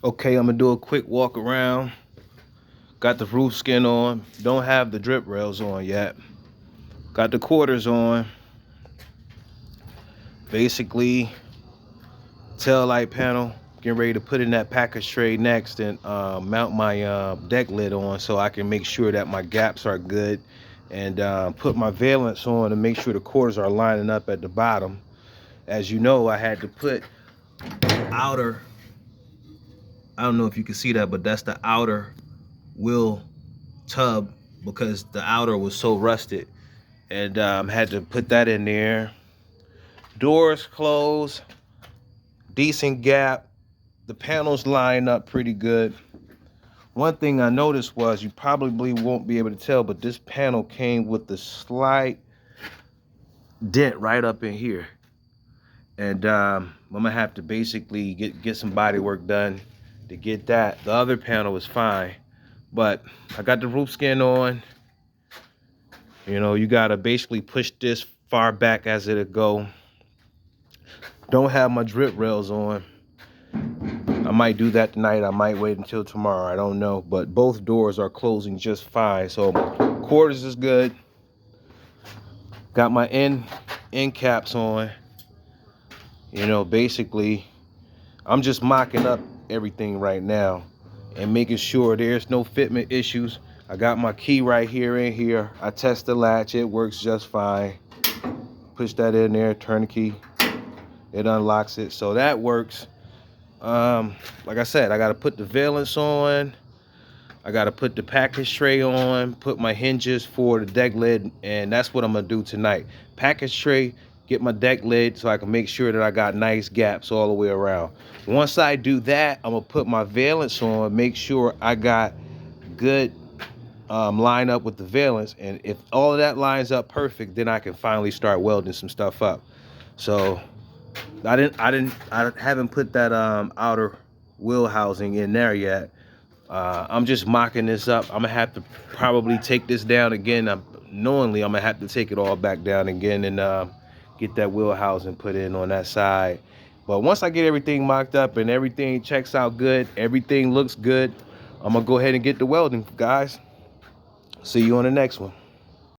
Okay, I'm gonna do a quick walk around. Got the roof skin on. Don't have the drip rails on yet. Got the quarters on. Basically, tail light panel. Getting ready to put in that package tray next and mount my deck lid on so I can make sure that my gaps are good and put my valance on to make sure the quarters are lining up at the bottom. As you know, I had to put outer, I don't know if you can see that, but that's the outer wheel tub because the outer was so rusted, and had to put that in there. Doors closed, decent gap. The panels line up pretty good. One thing I noticed was, you probably won't be able to tell, but this panel came with the slight dent right up in here, and I'm gonna have to basically get some body work done to get that. The other panel is fine, but I got the roof skin on. You know, you gotta basically push this far back as it'll go. Don't have my drip rails on. I might do that tonight. I might wait until tomorrow. I don't know. But both doors are closing just fine. So quarters is good. Got my end caps on. You know, basically, I'm just mocking up everything right now and making sure there's no fitment issues. I got my key right here in here. I test the latch. It works just fine. Push that in there, turn the key. It unlocks it. So that works. Like I said, I got to put the valance on. I got to put the package tray on, put my hinges for the deck lid, and that's what I'm going to do tonight. Package tray, get my deck lid so I can make sure that I got nice gaps all the way around. Once I do that, I'm going to put my valance on, make sure I got good line up with the valance, and if all of that lines up perfect, then I can finally start welding some stuff up. So I haven't put that outer wheel housing in there yet. I'm just mocking this up. I'm gonna have to probably take this down again. Knowingly, I'm gonna have to take it all back down again and get that wheel housing put in on that side. But once I get everything mocked up and everything checks out good, everything looks good, I'm gonna go ahead and get the welding, guys. See you on the next one.